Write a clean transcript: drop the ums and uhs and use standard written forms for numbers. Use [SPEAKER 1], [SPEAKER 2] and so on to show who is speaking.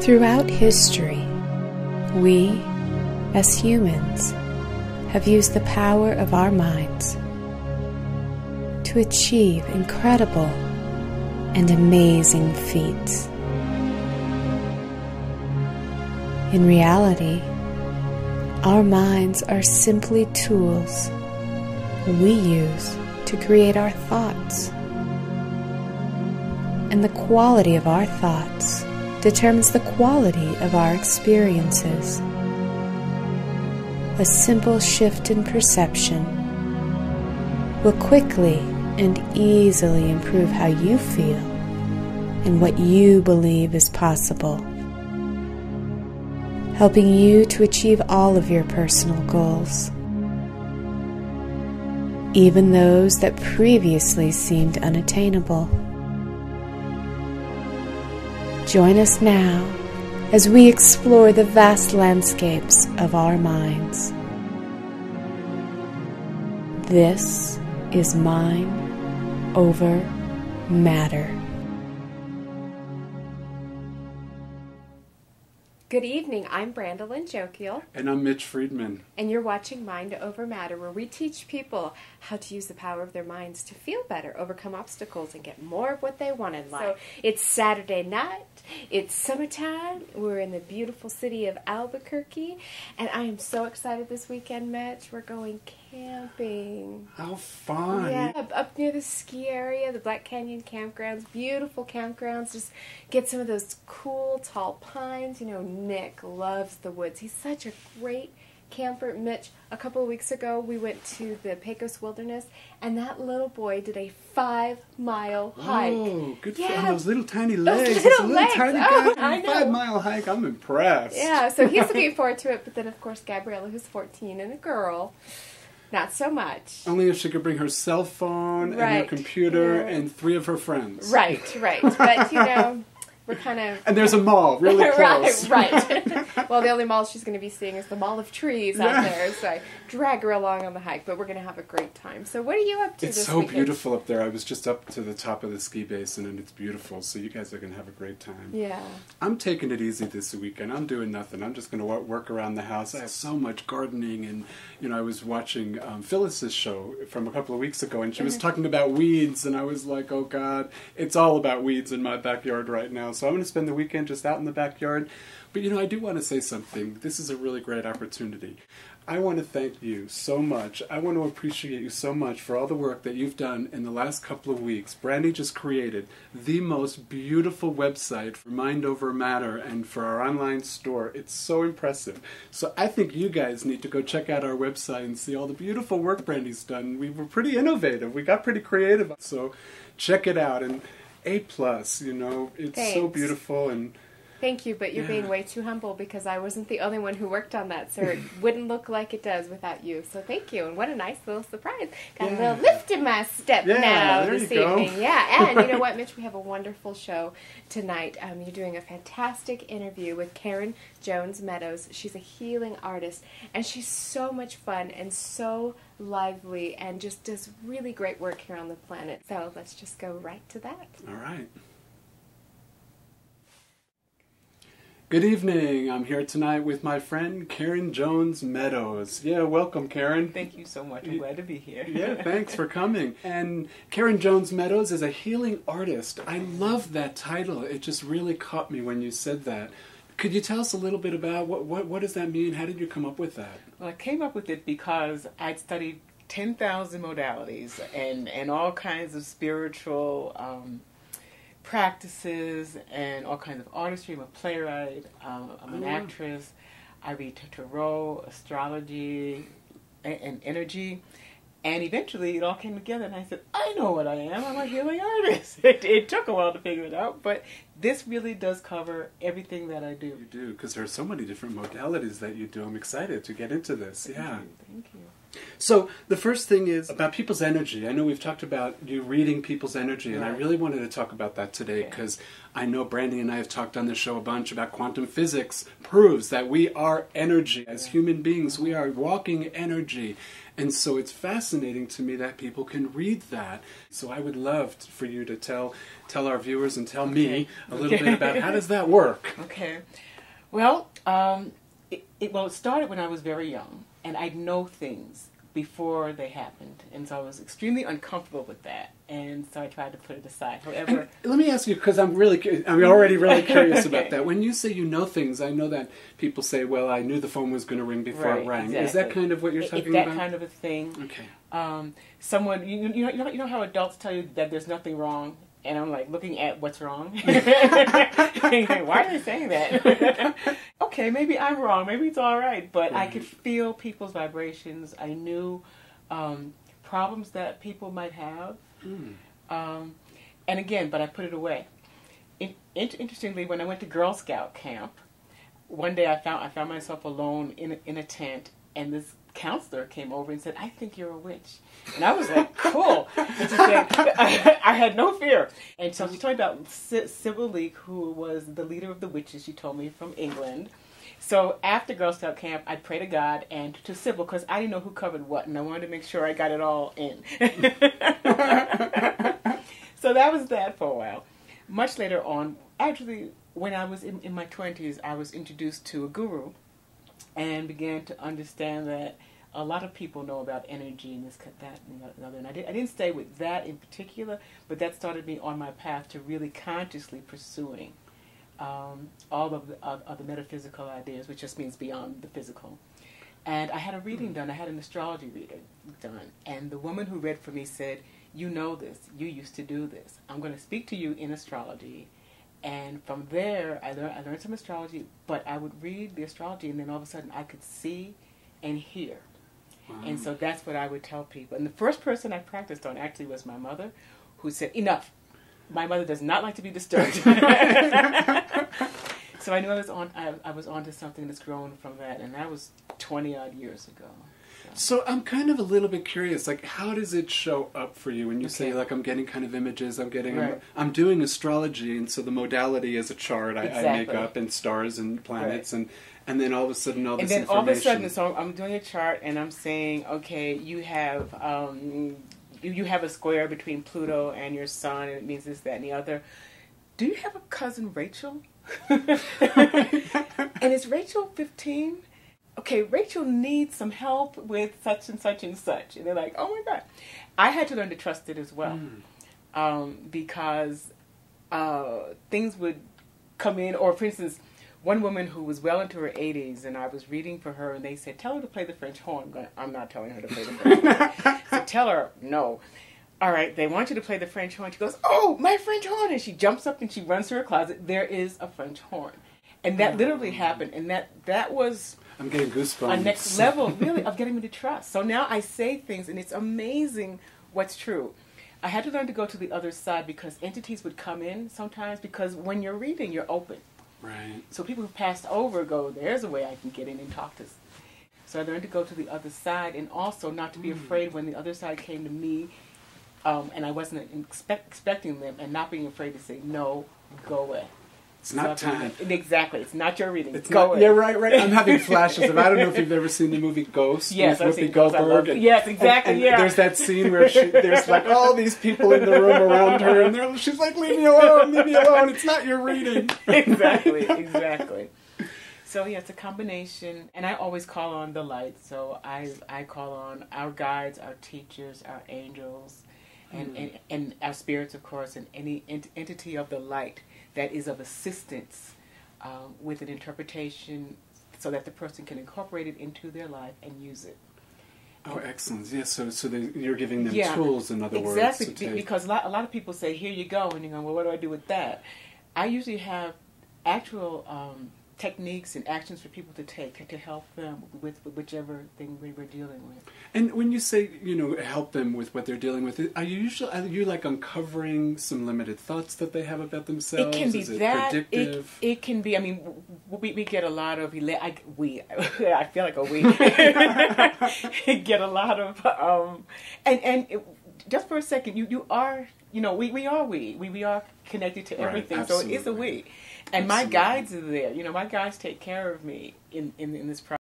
[SPEAKER 1] Throughout history, we, as humans, have used the power of our minds to achieve incredible and amazing feats. In reality, our minds are simply tools we use to create our thoughts. And the quality of our thoughts determines the quality of our experiences. A simple shift in perception will quickly and easily improve how you feel and what you believe is possible, helping you to achieve all of your personal goals, even those that previously seemed unattainable. Join us now as we explore the vast landscapes of our minds. This is Mind Over Matter.
[SPEAKER 2] Good evening, I'm Brandolyn Jokiel.
[SPEAKER 3] And I'm Mitch Friedman.
[SPEAKER 2] And you're watching Mind Over Matter, where we teach people how to use the power of their minds to feel better, overcome obstacles, and get more of what they want in life. So it's Saturday night, it's summertime, we're in the beautiful city of Albuquerque, and I am so excited this weekend, Mitch. We're going camping.
[SPEAKER 3] How fun.
[SPEAKER 2] Yeah, up near the ski area, the Black Canyon campgrounds, beautiful campgrounds. Just get some of those cool, tall pines. You know, Nick loves the woods. He's such a great camper. Mitch, a couple of weeks ago, we went to the Pecos Wilderness, and that little boy did a 5-mile hike.
[SPEAKER 3] Oh, good
[SPEAKER 2] yeah.
[SPEAKER 3] for those little tiny legs.
[SPEAKER 2] Those little
[SPEAKER 3] It's a little
[SPEAKER 2] legs.
[SPEAKER 3] tiny
[SPEAKER 2] Oh,
[SPEAKER 3] guy.
[SPEAKER 2] I know.
[SPEAKER 3] 5-mile hike. I'm impressed.
[SPEAKER 2] Yeah, so he's looking forward to it. But then, of course, Gabriella, who's 14 and a girl, not so much.
[SPEAKER 3] Only if she could bring her cell phone and her
[SPEAKER 2] Right.
[SPEAKER 3] computer
[SPEAKER 2] Yeah.
[SPEAKER 3] and 3 of her friends.
[SPEAKER 2] Right. But, you know, we're kind of...
[SPEAKER 3] And there's a mall really close.
[SPEAKER 2] right. Well, the only mall she's going to be seeing is the Mall of Trees out
[SPEAKER 3] Yeah.
[SPEAKER 2] there. So I drag her along on the hike, but we're going to have a great time. So what are you up to
[SPEAKER 3] It's
[SPEAKER 2] this
[SPEAKER 3] so
[SPEAKER 2] weekend?
[SPEAKER 3] beautiful up there. I was just up to the top of the ski basin, and it's beautiful. So you guys are going to have a great time.
[SPEAKER 2] Yeah.
[SPEAKER 3] I'm taking it easy this weekend. I'm doing nothing. I'm just going to work around the house. I have so much gardening, and I was watching Phyllis's show from a couple of weeks ago, and she was talking about weeds, and I was like, oh God, it's all about weeds in my backyard right now. So I'm going to spend the weekend just out in the backyard. But I do want to say something. This is a really great opportunity. I want to thank you so much. I want to appreciate you so much for all the work that you've done in the last couple of weeks. Brandy just created the most beautiful website for Mind Over Matter and for our online store. It's so impressive. So I think you guys need to go check out our website and see all the beautiful work Brandy's done. We were pretty innovative. We got pretty creative. So check it out. And A+, it's
[SPEAKER 2] Thanks.
[SPEAKER 3] so beautiful. And
[SPEAKER 2] Thank you, but you're being way too humble because I wasn't the only one who worked on that, sir. It wouldn't look like it does without you. So thank you, and what a nice little surprise. Got a little lift in my step now
[SPEAKER 3] there
[SPEAKER 2] this
[SPEAKER 3] you go.
[SPEAKER 2] evening. Yeah, and you know what, Mitch? We have a wonderful show tonight. You're doing a fantastic interview with Karen Jones Meadows. She's a healing artist, and she's so much fun and so lively and just does really great work here on the planet. So let's just go right to that.
[SPEAKER 3] all right. Good evening. I'm here tonight with my friend Karen Jones Meadows. Yeah, welcome, Karen.
[SPEAKER 4] Thank you so much. I'm glad to be here.
[SPEAKER 3] Yeah, thanks for coming. And Karen Jones Meadows is a healing artist. I love that title. It just really caught me when you said that. Could you tell us a little bit about what does that mean? How did you come up with that?
[SPEAKER 4] Well, I came up with it because I'd studied 10,000 modalities and all kinds of spiritual practices and all kinds of artistry. I'm a playwright. I'm an actress. I read tarot, astrology, and energy. And eventually it all came together and I said, I know what I am. I'm a healing artist. It took a while to figure it out, but this really does cover everything that I do.
[SPEAKER 3] You do, because there are so many different modalities that you do. I'm excited to get into this.
[SPEAKER 4] Thank you.
[SPEAKER 3] So the first thing is about people's energy. I know we've talked about you reading people's energy, and I really wanted to talk about that today because I know Brandy and I have talked on the show a bunch about quantum physics proves that we are energy. As human beings, we are walking energy. And so it's fascinating to me that people can read that. So I would love for you to tell our viewers and tell me a little bit about how does that work?
[SPEAKER 4] Okay. Well, it started when I was very young, and I'd know things before they happened, and so I was extremely uncomfortable with that, and so I tried to put it aside. However,
[SPEAKER 3] and let me ask you, because I'm already really curious about that. When you say you know things, I know that people say, "Well, I knew the phone was going to ring before it rang."
[SPEAKER 4] Exactly.
[SPEAKER 3] Is that kind of what you're talking
[SPEAKER 4] that
[SPEAKER 3] about?
[SPEAKER 4] That kind of a thing.
[SPEAKER 3] Okay.
[SPEAKER 4] Someone, you know how adults tell you that there's nothing wrong. And I'm like looking at what's wrong. Why are they saying that? Okay, maybe I'm wrong. Maybe it's all right. But I could feel people's vibrations. I knew problems that people might have. And again, but I put it away. Interestingly, when I went to Girl Scout camp, one day I found myself alone in a tent, and this counselor came over and said, "I think you're a witch." And I was like, cool. And she said, I had no fear. And so she told me about Sybil Leek, who was the leader of the witches, she told me, from England. So after Girl Scout camp, I'd pray to God and to Sybil, because I didn't know who covered what, and I wanted to make sure I got it all in. So that was that for a while. Much later on, actually, when I was in my 20s, I was introduced to a guru and began to understand that a lot of people know about energy and this, that, and the other. And I didn't stay with that in particular, but that started me on my path to really consciously pursuing all of the metaphysical ideas, which just means beyond the physical. And I had a reading done. I had an astrology reading done. And the woman who read for me said, "You know this. You used to do this. I'm going to speak to you in astrology." And from there, I learned some astrology, but I would read the astrology, and then all of a sudden I could see and hear. Wow. And so that's what I would tell people. And the first person I practiced on actually was my mother, who said, "Enough. My mother does not like to be disturbed." So I knew I was onto something that's grown from that, and that was 20-odd years ago.
[SPEAKER 3] So I'm kind of a little bit curious, like, how does it show up for you when you say, like, I'm getting kind of images, I'm doing astrology, and so the modality is a chart I make up, and stars and planets, and then all of a sudden all this information.
[SPEAKER 4] And then all of a sudden, so I'm doing a chart, and I'm saying, okay, you have a square between Pluto and your sun, and it means this, that, and the other. Do you have a cousin Rachel? And is Rachel 15? Okay, Rachel needs some help with such and such and such. And they're like, oh my God. I had to learn to trust it as well. Because things would come in, or for instance, one woman who was well into her 80s, and I was reading for her, and they said, tell her to play the French horn. I'm not telling her to play the French horn. So tell her, no. All right, they want you to play the French horn. She goes, oh, my French horn. And she jumps up and she runs to her closet. There is a French horn. And that literally happened. And that was...
[SPEAKER 3] I'm getting goosebumps.
[SPEAKER 4] A next level, really, of getting me to trust. So now I say things, and it's amazing what's true. I had to learn to go to the other side because entities would come in sometimes, because when you're reading, you're open.
[SPEAKER 3] Right.
[SPEAKER 4] So people who passed over go, there's a way I can get in and talk to. So I learned to go to the other side, and also not to be afraid when the other side came to me, and I wasn't expecting them, and not being afraid to say, no, go away.
[SPEAKER 3] It's not time.
[SPEAKER 4] Exactly. It's not your reading.
[SPEAKER 3] It's go away. Yeah, right. I'm having flashes of, I don't know if you've ever seen the movie Ghost.
[SPEAKER 4] Yes,
[SPEAKER 3] with Whoopi Goldberg.
[SPEAKER 4] Yes, exactly,
[SPEAKER 3] and there's that scene where there's like all these people in the room around her, and she's like, leave me alone, it's not your reading.
[SPEAKER 4] Exactly. So yeah, it's a combination, and I always call on the light. So I call on our guides, our teachers, our angels, and our spirits, of course, and any entity of the light that is of assistance with an interpretation, so that the person can incorporate it into their life and use it.
[SPEAKER 3] Oh, excellent. Yeah, so you're giving them tools, in other words.
[SPEAKER 4] Exactly, because a lot of people say, here you go, and you go, well, what do I do with that? I usually have actual techniques and actions for people to take to help them with whichever thing we were dealing with.
[SPEAKER 3] And when you say, help them with what they're dealing with, are you like uncovering some limited thoughts that they have about themselves?
[SPEAKER 4] It can be
[SPEAKER 3] Is it
[SPEAKER 4] that.
[SPEAKER 3] predictive?
[SPEAKER 4] It can be. I mean, we get a lot of. I feel like a we get a lot of. Just for a second, you are. We are connected to everything. Right, so it is a we. And my guides are there. My guides take care of me in this process.